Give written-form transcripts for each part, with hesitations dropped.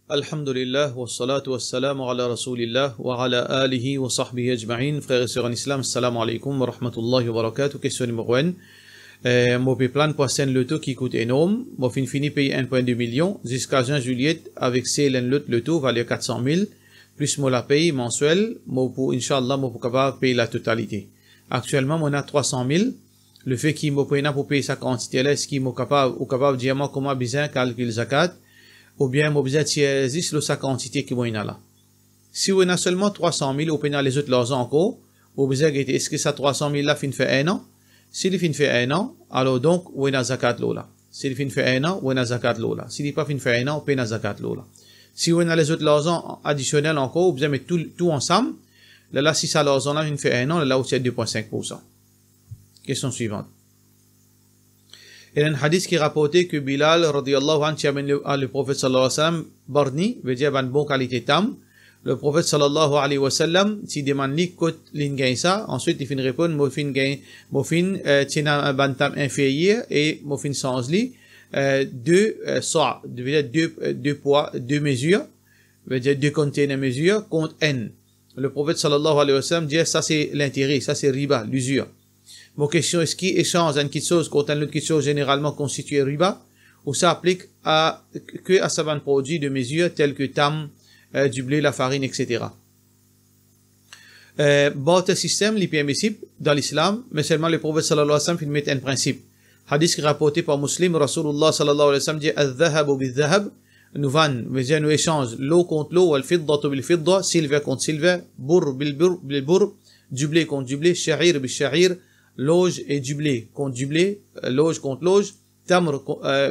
Alhamdulillah, wa salatu wa salam ala rasulillah wa ala alihi wa sahbihi ajma'in. Frères et sœurs en islam, assalamu alaikum wa rahmatullahi wa barakatuh. Question numéro 1. Mon plan pour scène le taux qui coûte énorme. Mon fini payer 1,2 million. Jusqu'à juin juillet, avec CLN le taux valait 400 000. Plus moi la paye mensuel. Moi pour, Inch'Allah, moi pour capable payer la totalité. Actuellement, on a 300 000. Le fait qu'il m'a payé pour payer sa quantité là, est-ce qu'il m'a capable, ou capable de dire moi comment bien calculer zakat? Ou bien, moi, besoin de sa quantité qui est là. Si on a seulement 300 000, ou bien les autres l'argent encore, ou besoin de est-ce que ça 300 000 là fin fait un an? Si il fin fait un an, alors donc, on a zakat là. Si il fin fait un an, on a zakat là. Si il pas fin fait un an, on a zakat là. Si on a les autres l'argent additionnels encore, ou besoin de mettre tout ensemble, là, si ça l'argent là fin fait un an, là, c'est 2,5%. Question suivante. Il y a un hadith qui rapportait que Bilal, radiyallahu anhu, qui amène le prophète sallallahu alayhi wa sallam, barni, veut dire une bonne qualité tam. Le prophète sallallahu alayhi wa sallam, s'il demande li, côte l'ingay ça, ensuite il fin répondre, mofin gain, mofin, tina ban tam inférieur, et mofin sans li, deux sorts, veut dire deux poids, deux mesures, veut dire deux containers mesures, contre n. Le prophète sallallahu alayhi wa sallam dit, ça c'est l'intérêt, ça c'est riba, l'usure. Mon question, est-ce qu'il échange une petite chose contre une autre petite chose généralement constituée riba, ou ça applique que à certains produits de mesure tels que tam, du blé, la farine, etc. Bon, ce système, il est permissible dans l'islam, mais seulement le prophète sallallahu alayhi wa sallam met un principe. Hadith rapporté par Muslim, Rasulullah sallallahu alayhi wa sallam dit, al-dhahabu bil-dhahab, nous échange l'eau contre l'eau, al-fiddatu bil-fidda, silver contre silver, burr bil-burr, du blé contre du blé, sha'ir bil-sha'ir, l'auge et du blé contre du blé, l'auge contre l'auge, tamr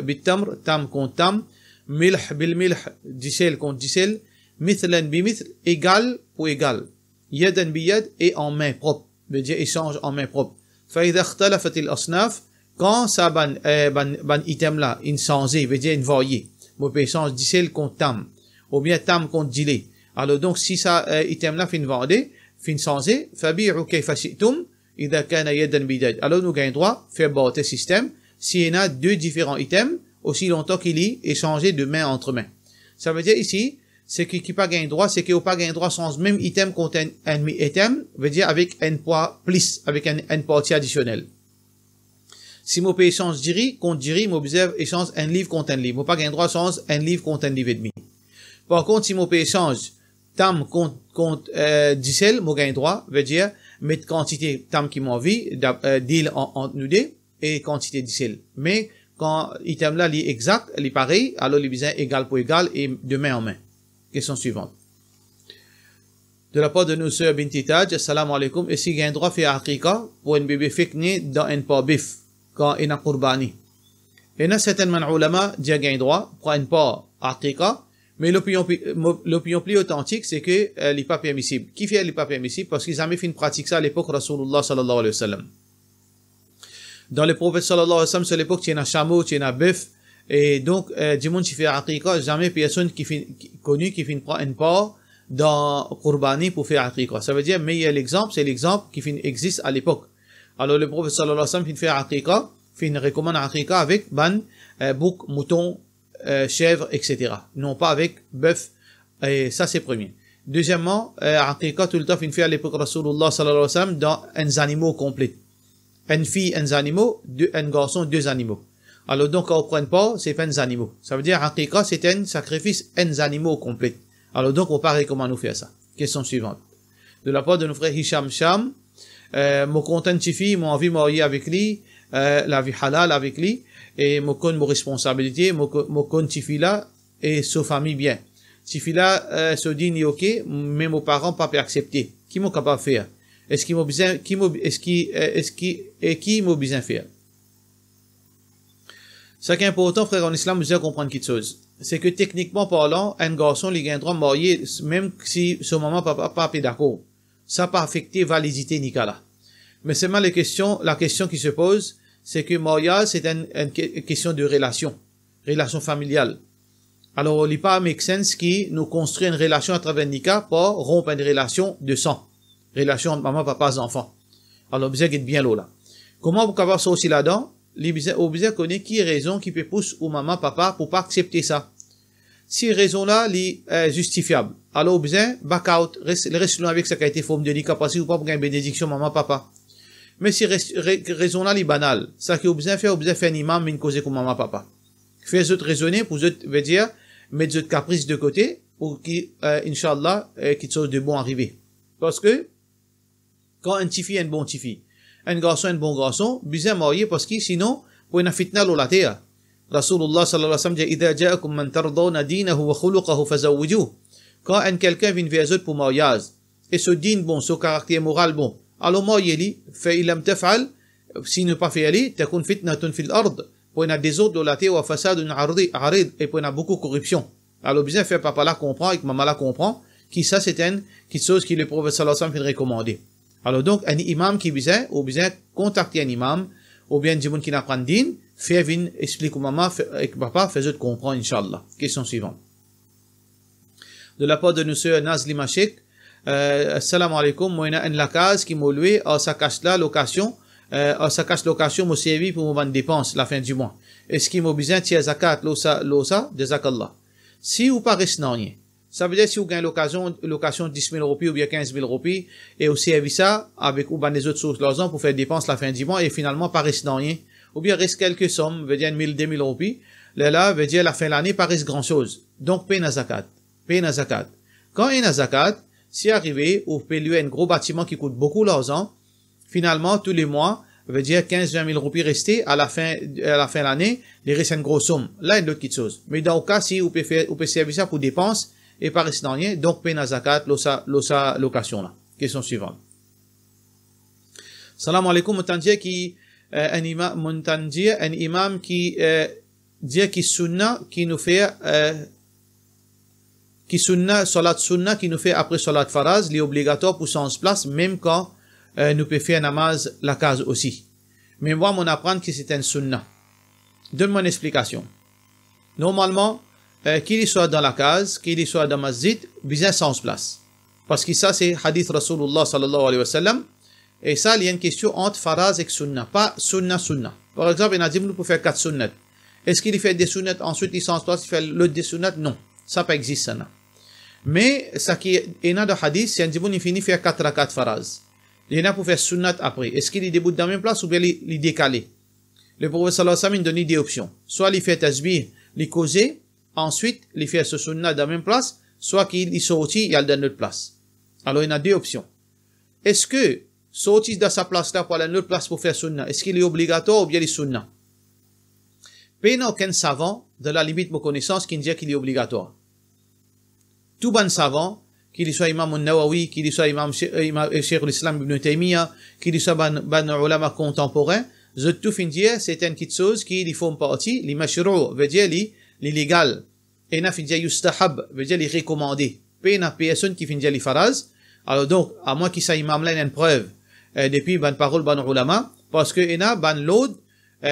bitamr, tam contre tam, milh bil milh, dissel contre dissel, mithlan bimithl, égal pour égal, yadan biyad et en main propre, veut dire échange en main propre. Faïda khtalafat il asnaf, quand ça ban item là, insensé, veut dire une variée, vous pouvez échanger dissel contre tam, ou bien tam contre dilé. Alors donc si ça item là fin vendé, fin sensé, fabi'u kayfa shi'tum, alors nous gagnons droit faire battre le système s'il y en a deux différents items aussi longtemps qu'il est échangé de main entre main. Ça veut dire ici, c'est qu'il n'a pas gagné droit, c'est qu'il n'a pas gagné droit sans même item contre un item, veut dire avec un poids plus, avec un partie additionnel. Si mon pays échange diri contre diri, mon observe échange un livre contre un livre. Mon pas gagné droit sans un livre contre un livre et demi. Par contre, si mon pays échange tam contre dissel, mon gagne droit, veut dire mettre quantité tam qui m'envie, deal entre nous deux, et quantité dissel. Mais, quand item là, est exact, est pareil, alors il est égal pour égal et de main en main. Question suivante. De la part de nos sœurs Binti Taj, assalamu alaikum, et si gagne droit fait aqiqa pour un bébé fait né dans un pas bif, quand il a qurbani. Et là, certainement, ulama, dit gagne droit pour un pas aqiqa, mais l'opinion plus authentique, c'est que il n'est pas permissible. Qui fait il n'est pas permissible? Parce qu'ils avaient fait une pratique ça à l'époque Rasulullah sallallahu alayhi wa sallam. Dans le prophète sallallahu alayhi wa sallam, c'est l'époque, il y a un chameau, il y a un bœuf, et donc, du monde qui fait aqiqa, jamais personne connu qui fait une part dans Qurbani pour faire aqiqa. Ça veut dire, mais il y a l'exemple, c'est l'exemple qui existe à l'époque. Alors, le prophète sallallahu alayhi wa sallam fait aqiqa, recommande aqiqa avec bouc, mouton, chèvre, etc. Non pas avec bœuf, et ça c'est premier. Deuxièmement, aqiqa tout le temps, fait à l'époque Rasulullah sallallahu alayhi wa sallam dans un animaux complets. Une fille, un animaux, un garçon, deux animaux. Alors donc, quand on prend pas, c'est pas un animaux. Ça veut dire, aqiqa, c'est un sacrifice, un animaux complets. Alors donc, on parle comment nous faire ça. Question suivante. De la part de nos frères Hisham Sham, mon content fille, mon envie de marier avec lui, la vie halal avec lui, et mon responsabilité, mon tifila et sa famille bien. Tifila se dit ni ok, mais mes parents pas pu accepter. Qui m'ont capable de faire? Est-ce qu'ils m'ont besoin, qui m'ont besoin de faire? Ce qui est important, frère, en islam, vous devez comprendre quelque chose. C'est que techniquement parlant, un garçon, il gagne droit de marier, même si son maman pas d'accord. Ça n'a pas affecté validité Nicolas. Mais seulement la question qui se pose, c'est que mariage, c'est une question de relation familiale. Alors, il n'est pas make sense qui nous construit une relation à travers Nika pour rompre une relation de sang. Relation entre maman, papa, enfants. Alors, vous êtes bien là. Comment vous pouvez avoir ça aussi là-dedans? Vous connaissez qui est raison qui peut pousser ou maman, papa pour pas accepter ça. si raison là est justifiable, alors bien, back out, reste avec sa qualité forme de capacité ou pas pour gagner bénédiction maman, papa. Mais si raison là est banale, ça qui besoin faire un imam, mais une cause comme maman, papa. Fais autres raisonner pour autres, veut dire, mettre autres caprices de côté, pour qui, Inch'Allah, quelque chose de bon arriver. Parce que, quand un petit fille est un bon petit fille, un garçon est un bon garçon, besoin marier parce que sinon, pour une fitna l'eau la terre. Rasulullah sallallahu alayhi wa sallam dit, إِذَا جَاءَكُمْ مَنْ تَرْضَوْنَ دِينَهُ وَخُلُقَهُ فَزَوِّجُوهُ. Quand un quelqu'un vient vers eux pour mariage, et ce dîne bon, ce caractère moral bon, alors mariez-lui, فَإِلَمْ تَفْعَلْ, s'il ne pas fait aller, تَكُنْ فِتْنَةٌ فِي الْأَرْضِ, pour une désordre de la terre, وَفَسَادٌ عَرِض, et pour une beaucoup de corruption. Alors bien fait papa là comprend, et que maman là comprend, qui ça c'est une chose qui le prophète sallallahu alayhi wa sallam fait recommander. Alors donc, un imam qui vient, ou bien contacter un imam, ou bien du monde qui n'apprend din, fait venir explique au maman, et papa, fait autres comprendre, Inch'Allah. Question suivante. De la part de monsieur Nazli Machek, assalamu alaikum, moi, il y a une case qui m'a loué, ça cache la location, ça cache location, m'a servi pour mon dépense, la fin du mois. Est-ce qu'il m'a besoin de zakat, l'osa, de zakallah? Si ou pas reste rien. Ça veut dire si vous gagnez location 10 000 roupies ou bien 15 000 roupies, et aussi servi ça avec ou bien les autres sources l'argent pour faire dépenses la fin du mois, et finalement pas reste rien. Ou bien reste quelques sommes, veut dire 1000, 2000 roupies. Là, veut dire la fin de l'année pas reste grand chose. Donc, paye na zakat. Paye na zakat. Quand il y a zakat, si arrivé, ou paye un gros bâtiment qui coûte beaucoup d'argent, finalement, tous les mois, veut dire 15, 20 000 roupies restées à la fin de l'année, il reste une grosse somme. Là, il y a une autre chose. Mais dans le cas, si vous pouvez servir ça pour dépenses, et pas rester dans rien, donc paye na zakat, l'osa location là. Question suivante. Salam alaikum, m'entendez qui, un imam qui, dit qui sunna, qui nous fait, salat sunna, qui nous fait après salat faraz, il est obligatoire pour 100 place, même quand, nous pouvons faire namaz la case aussi. Mais moi, mon apprendre que c'est un sunna. Donne-moi une explication. Normalement, qu'il soit dans la case, qu'il soit dans masjid, besoin 100 place. Parce que ça, c'est hadith Rasulullah sallallahu alayhi wa sallam. Et ça, il y a une question entre faraz et sunna, pas sunna. Par exemple, il a dit, nous pouvons faire 4 sunnats. Est-ce qu'il fait des sunnats, ensuite il 100 place, il fait l'autre des sunnats? Non. Ça pas existe, ça. Mais, ça qui est dans le hadith, c'est un dibon, il finit faire 4 rakat faraz. Il y en a pour faire sunnat après. Est-ce qu'il débute dans la même place ou bien il décalé? Le prophète sallallahu alayhi wa sallam, il donne des options. Soit il fait tasbih, il cause, ensuite, il fait ce sunnat dans la même place, soit qu'il sortit, il a dans notre place. Alors, il y a 2 options. Est-ce que sortir dans sa place là pour aller dans notre place pour faire sunnat, est-ce qu'il est obligatoire ou bien il est sunnat? Il n'y a aucun savant, de la limite de connaissance, qui dit qu'il est obligatoire. Tout bon savant, qu'il soit imam al-Nawawi, qu'il soit imam Cheikh l'Islam ibn Taymiyyah, qu'il soit ban ulama contemporain, tout fin dire, c'est une petite chose qui font partie, les mashrou, veut dire l'illégal. Et na fin dire yustahab, veut dire les recommandés. Puis na personne qui fin dire les faraz. Alors donc, à moins qu'il soit imam là, il y a une preuve, depuis ban parole ban ulama, parce que il y a ban l'aude,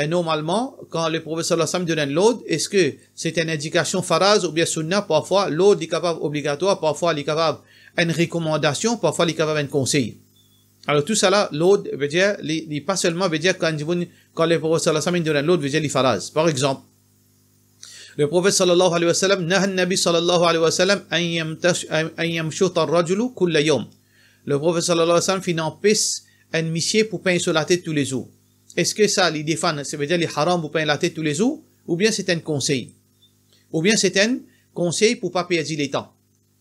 normalement, quand le prophète sallallahu alayhi wa sallam donne l'aude, est-ce que c'est une indication faraz ou bien sunna? Parfois, l'aude est capable obligatoire, parfois, il est capable une recommandation, parfois, il est capable un conseil. Alors, tout ça là, l'aude veut dire, pas seulement veut dire quand le prophète sallallahu alayhi wa sallam donne l'aude, veut dire les faraz. Par exemple, le prophète sallallahu alayhi wa sallam, naha nabi sallallahu alayhi wa sallam, an yamshuta ar-rajulu kulla yawm. Le prophète sallallahu alayhi wa sallam fait une empêche un monsieur pour peindre sur la tête tous les jours. Est-ce que ça, les défend, ça veut dire les haram pour peindre la tête tous les jours, ou bien c'est un conseil? Ou bien c'est un conseil pour pas perdre les temps.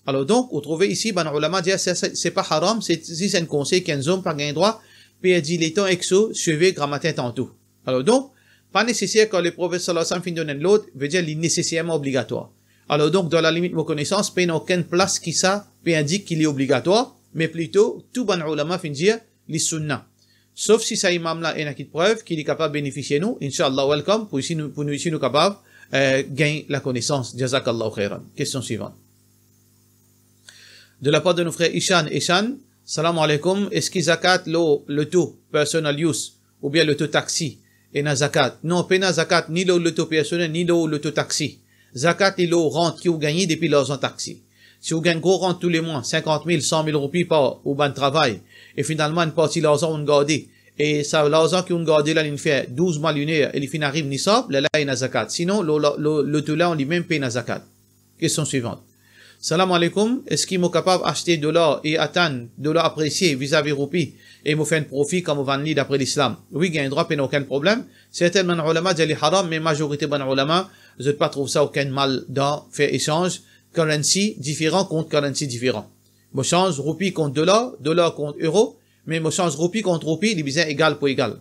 Alors donc, vous trouvez ici, ben, ulama dit, c'est pas haram, c'est un conseil qu'un homme pas gain droit, perdre les temps exo, suivez grammatin tantôt. Alors donc, pas nécessaire que le prophète sallallahu alayhi wa sallam finisse de donner l'autre, veut dire, il est nécessairement obligatoire. Alors donc, dans la limite de vos connaissances, il n'y a aucune place qui ça, peut indique qu'il est obligatoire, mais plutôt, tout ben ulama finit dire, les sunnah. Sauf si ça imam là, il y a une preuve qu'il est capable de bénéficier nous, Inch'Allah, welcome, pour nous ici, nous capables, gagner la connaissance. Jazakallahu khairan. Question suivante. De la part de nos frères Ishan, salam alaikum, est-ce qu'il zakat le taux personal use, ou bien le taux taxi, et na zakat? Non, pas na zakat, ni le taux personnel, ni le taux taxi. Zakat, il le rente qui vous gagnez depuis l'argent taxi. Si vous gagnez gros rente tous les mois, 50 000, 100 000 roupies par au ban travail, et finalement, une partie de l'argent, on garde, et ça, l'argent qu'on garde là, il fait 12 mois lunaire, et il fin arrive nisab, là, il y a zakat. Sinon, le tout là, on dit même paye na zakat. Question suivante. Salam alaikum, est-ce qu'il est capable d'acheter de l'or et attendre de l'or apprécié vis-à-vis roupi et me faire un profit comme on va dire d'après l'islam? Oui, il y a un droit, il n'y a aucun problème. Certains ulama disent haram, mais la majorité des ulama, je ne pas trouve ça aucun mal dans faire échange, currency différent contre currency différent. Je change roupi contre dollar contre euro, mais je change roupi contre roupi, il est égal pour égal.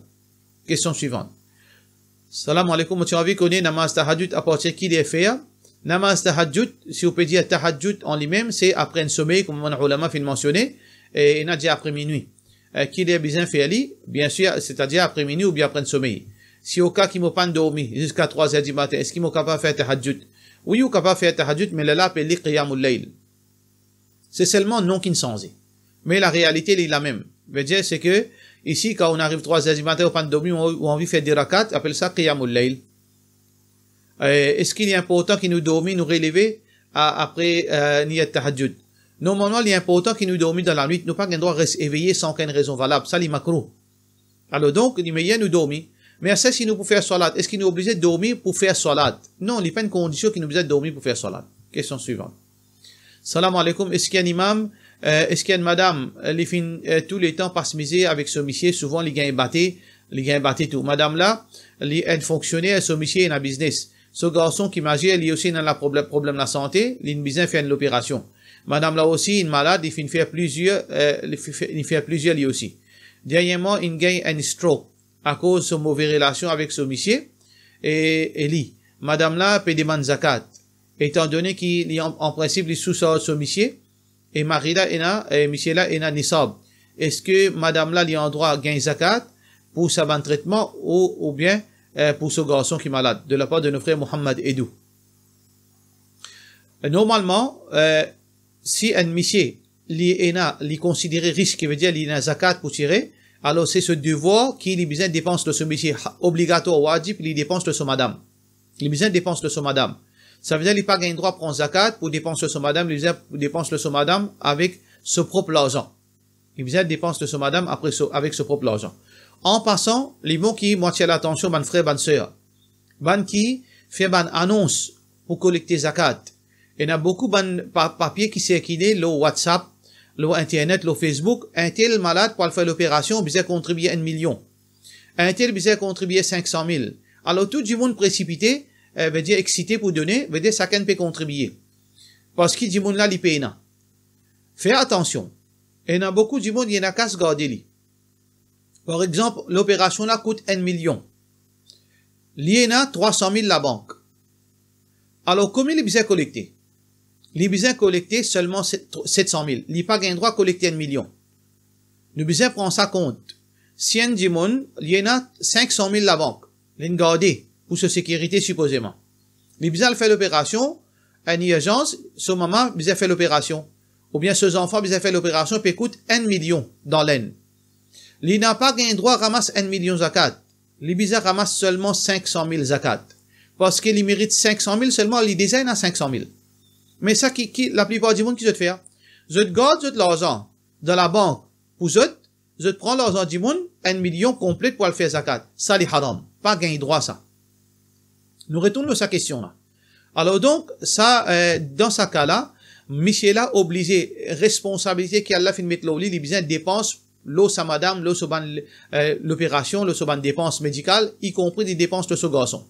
Question suivante. Salam alaikum, tu as vu qu'on est namaz tahajjud à partir qui est fait? Namaz tahajjud, si on peut dire tahajjud en lui-même, c'est après un sommeil, comme on a ulama fait mentionner, et il a dit après minuit. Qui est bien fait ali, bien sûr, c'est-à-dire après minuit ou bien après un sommeil. Si au cas qu'il m'a pas dormi jusqu'à 3 heures du matin, est-ce qu'il m'a capable de faire tahajjud? Oui, il est capable de faire tahajjud, mais là, appelle les qiyamul layl. C'est seulement non qui ne change. Mais la réalité, elle est la même. Veut dire, c'est que, ici, quand on arrive 3 heures du matin, on pas dormi, ou on a envie de faire des rakats, appelle ça qiyamul layl. Est-ce qu'il est important qu'il nous dormit, nous relever après niyat tahajjud? Normalement, il est important qu'il nous dormit dans la nuit, nous pas qu'on doit rester éveillé sans aucune raison valable. Ça, il makruh. Alors donc, il meilleur nous dormir. Mais ça, si nous pouvons faire salat, est-ce qu'il nous est obligé de dormir pour faire salat? Non, il n'y a pas une condition qu'il nous est obligé de dormir pour faire salat. Question suivante. Salam alaikum, est-ce qu'il y a un imam, est-ce qu'il y a une madame, les fin tous les temps par miser avec ce monsieur, souvent les gains battés tout. Madame là, elle fonctionnaire, ce monsieur est un business. Ce garçon qui m'agit, il est aussi dans le problème de la santé, il a besoin de faire l'opération. Madame là aussi, une malade, il fait plusieurs, lui aussi. Dernièrement, il gagne un stroke à cause de son mauvaise relation avec ce monsieur, et lui. Madame là paie des zakat. Étant donné qu'il est en principe, il sous ce monsieur, et Marie là, monsieur là, il a nisab. Est-ce que madame là, il a un droit à gagner zakat pour sa bonne traitement ou bien, pour ce garçon qui est malade, de la part de nos frères Mohammed Edou? Normalement, si un monsieur, il considéré riche, qui veut dire, il a un zakat pour tirer, alors c'est ce devoir qu'il a besoin de dépenser de ce monsieur obligatoire, wajib, il dépense de son madame. Il a besoin de dépenser de son madame. Ça veut dire qu'il n'a pas un droit à prendre zakat pour dépenser de son madame, il dépense de son madame avec ce propre argent. Il a besoin de dépenser de son madame avec ce propre argent. En passant, les mots qui moitié l'attention, ban frère, ban sœur. Ban qui fait ban annonce pour collecter zakat. Il y a beaucoup de papiers qui circulent, le WhatsApp, le Internet, le Facebook. Un tel malade pour faire l'opération, il besoin contribuer 1 million. Un tel besoin contribuer 500 000. Alors tout du monde précipité, veut dire excité pour donner, veut dire chacun peut contribuer. Parce qu'il dit monde là, il paye. Fais attention. Il y a beaucoup de monde, il y en a qu'à se garder. Par exemple, l'opération là coûte 1 million. Il y en a 300 000 la banque. Alors, combien il besoin collecter? Il besoin collecter seulement 700 000. Il n'y a pas un droit à collecter 1 million. Nous besoin prendre ça compte. Si un dit monde, il y en a 500 000 la banque. Il garder pour sa sécurité supposément. Il besoin faire l'opération, une urgence, son maman besoin faire l'opération. Ou bien ses enfants besoin faire l'opération, puis coûte 1 million dans l'année. Il n'a pas un droit à ramasser 1 million zakat. Il besoin ramasse seulement 500 000 zakat. Parce qu'il mérite 500 000 seulement, il désigne à 500 000. Mais ça, la plupart du monde qui veut faire, je garde l'argent dans la banque pour je prends l'argent du monde, 1 million complet pour le faire zakat. Ça, c'est haram. Pas gagner droit, ça. Nous retournons à sa question, là. Alors donc, ça, dans ce cas-là, Michel a obligé, responsabilité qu'Allah fait mettre l'oli, il besoin de dépenses, l'eau sa madame, l'eau sa l'opération, l'eau sa dépenses médicales, y compris des dépenses de ce garçon.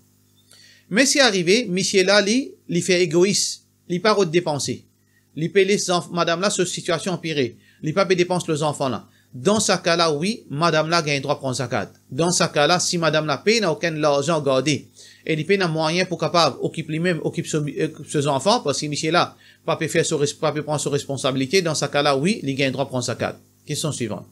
Mais c'est arrivé, Michel là, il fait égoïste, il pas de dépenser. Il paye les enfants, madame là, cette situation empirée. Il pas de dépenser les enfants là. Dans ce cas-là, oui, madame là gagne droit à prendre zakat. Dans ce cas-là, si madame là paye, n'a aucun argent gardé, et il paye un moyen pour capable occuper lui-même, occuper ses enfants, parce que Michel là, pas peut faire pas peut prendre ses responsabilités, dans ce cas-là, oui, il gagne droit à prendre zakat. Question suivante.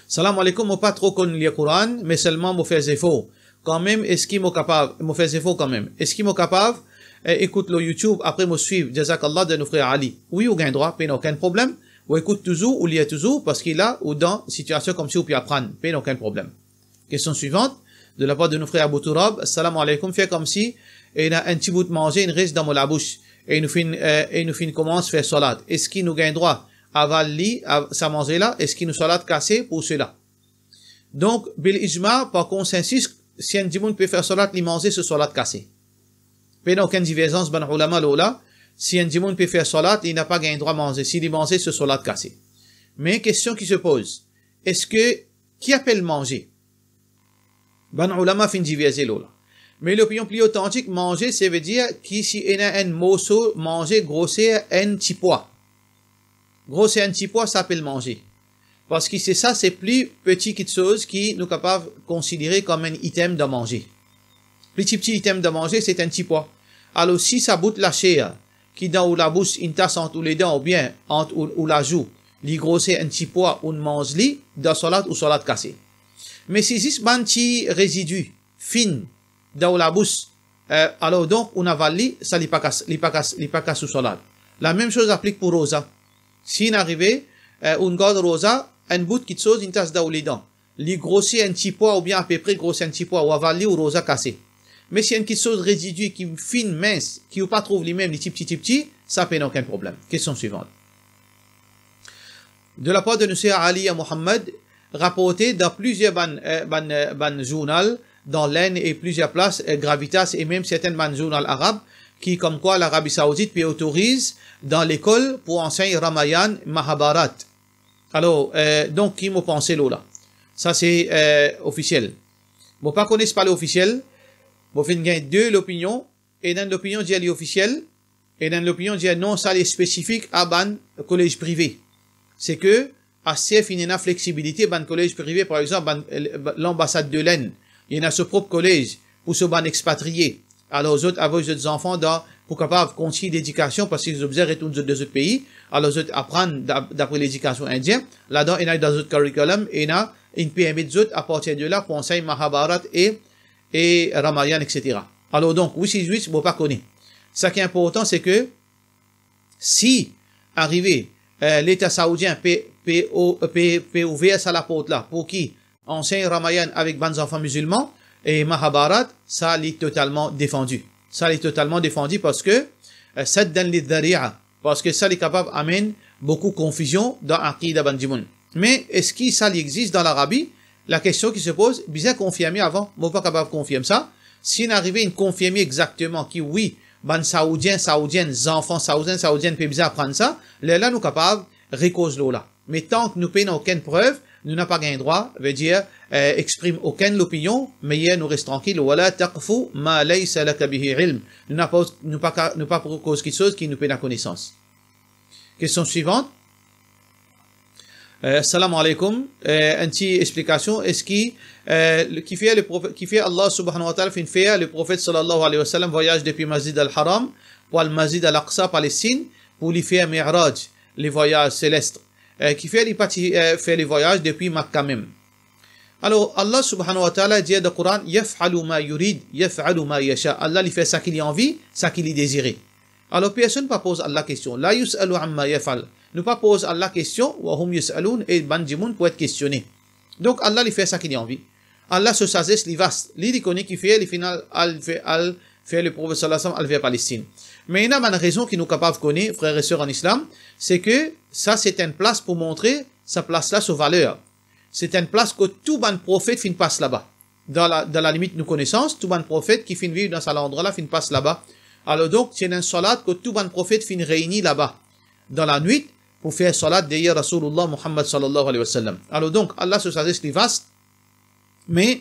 Salam alaikum, moi pas trop connu le Coran, mais seulement moi faire effort. Quand même, est-ce qu'il m'a capable, moi faire effort quand même. Est-ce qu'il m'a capable, écoute le YouTube, après me suivre, Jazakallah de nos frères Ali. Oui, ou gagne droit, pas aucun problème. Ou écoute toujours, ou lit toujours, parce qu'il a, ou dans situation comme si, ou puis apprendre, pas aucun problème. Question suivante, de la part de nos frères Abou Tourab, salam alaikum, fait comme si, il a un petit bout de manger, il reste dans la bouche, et nous fin commence à faire salat. Est-ce qu'il nous gagne droit, avant li, ça manger là, est-ce qu'il nous salat cassé pour cela? Donc, bil ijma, par consensus, si un dimoun peut faire salat, il manger ce salat cassé. Pas aucune divergence, ben ulama là. Si un djimoun peut faire salat, il n'a pas gain droit à manger. S'il dit manger, c'est salat cassé. Mais question qui se pose. Est-ce que, qui appelle manger? Ben ulama fin diverger là. Mais l'opinion plus authentique, manger, ça veut dire qu'ici, il y a un morceau, manger, grossir un petit poids. Grossir un petit poids, ça s'appelle manger. Parce que c'est ça, c'est plus petit quelque chose qui nous capable de considérer comme un item de manger. Plus petit item de manger, c'est un petit poids. Alors, si ça bout la chair, qui dans la bouche, une tasse entre les dents, ou bien, entre ou la joue, li grossir un petit poids, ou mange li, dans salade ou salade cassée. Mais si c'est un petit résidu, fin, dans la bouche, alors donc, on avale li, ça li pas casse sous salade. La même chose applique pour rosa. Si on arrive, on garde rosa, un bout de chose, une tasse dans les dents. Li grossit un petit poids, ou bien à peu près grossit un petit poids, ou avale li ou rosa cassé. Mais si y a une petite chose résidu qui fine, mince, qui ou pas trouve les mêmes, les petits, ça peut aucun problème. Question suivante. De la part de Nusayr Ali Muhammad, rapporté dans plusieurs ban journaux, dans l'Inde et plusieurs places, Gravitas et même certaines ban journaux arabes, qui comme quoi l'Arabie Saoudite peut autorise dans l'école pour enseigner Ramayan, Mahabharat. Alors, donc, qui m'a pensé là? Ça, c'est officiel. Bon, pas connaître pas l'officiel. Bon, fin gain deux l'opinion. Et dans l'opinion dit officiel. Et dans l'opinion dit non, ça est spécifique à ban collège privé. C'est que, ACF, il y a une flexibilité, ban collège privé, par exemple, l'ambassade de l'Inde. Il y a ce propre collège pour ce ban expatrié. Alors, aux autres, avec les enfants, pour capable continuer l'éducation, parce qu'ils observent tous les autres pays. Alors, les autres apprennent d'après l'éducation indienne. Là-dedans, il y a dans d'autres curriculum, et il y a une PME des autres à partir de là pour enseigner Mahabharat et Ramayan, etc. Alors, donc, oui, si je ne pas connaître. Ce qui est important, c'est que, si, arrivé, l'État saoudien peut ouvrir ça la porte là, pour qui enseigne Ramayan avec des enfants musulmans, et Mahabharat, ça l'est totalement défendu. Ça l'est totalement défendu parce que ça donne les dhari'a, parce que ça est capable d'amener beaucoup de confusion dans Aqidah Bandimoun. Mais est-ce que ça existe dans l'Arabie? La question qui se pose, bien confirmé avant, moi pas capable de confirmer ça. Si on arrive à confirmer exactement que oui, ban saoudiennes, enfants saoudiennes peuvent bien apprendre ça, là nous capables récause là. Mais tant que nous n'avons aucune preuve, nous n'avons pas gain droit, veut dire, exprime aucune opinion, mais nous restons tranquilles, wala taqfu ma laysa laka bihi ilm. Nous n'avons pas pour cause quelque chose qui nous fait la connaissance. Question suivante. Salam alaikum. Une petite explication. Est-ce qui fait Allah subhanahu wa ta'ala fait le prophète sallallahu alayhi wa sallam voyage depuis Masjid al-Haram pour le Masjid al-Aqsa Palestine pour lui faire Mi'raj, les voyages célestes. Qui fait les voyages depuis Makkah même. Alors, Allah subhanahu wa ta'ala dit dans le Coran, yaf'alu ma yurid, yaf'alu ma yasha. Allah lui fait ça qu'il a envie, ça qu'il a désiré. Alors, personne ne pose Allah la question. La yus'alu amma yaf'al. Ne pas pose Allah la question, wa hum yus'alun, et bandimoun pour être questionné. Donc, Allah lui fait ça qu'il a envie. Allah se sagesse, li vaste. Li connaît qui fait, le final, fait le prophète sallallahu alayhi wa sallam, al vers Palestine. Mais il y a une raison qui nous capable de connaître, frères et sœurs en islam, c'est que ça, c'est une place pour montrer sa place-là, sa valeur. C'est une place que tout bon prophète fin passe là-bas. Dans la limite de nos connaissances, tout bon prophète qui fin vivre dans cet endroit-là, fin passe là-bas. Alors donc, c'est une salat que tout bon prophète fin réunit là-bas, dans la nuit, pour faire salat derrière Rasulullah Muhammad sallallahu alayhi wa sallam. Alors donc, Allah se sagesse les vastes, mais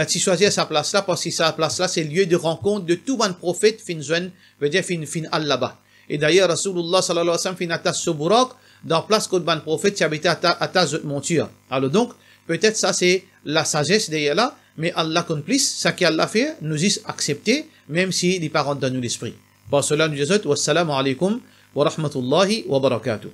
tu choisis sa place-là, parce que sa place-là, c'est le lieu de rencontre de tout bon prophète fin jeune, veut dire fin là-bas. Et d'ailleurs, Rasulullah sallallahu alayhi wa sallam fin attache ce burak, dans place que le bon prophète qui habitait à ta monture. Alors donc, peut-être ça c'est la sagesse derrière là, mais Allah complice, ça qu'Allah fait, nous y accepter, même si les parents dans nous l'esprit. Pour cela, nous disons, wassalamu alaikum wa rahmatullahi wa barakatuh.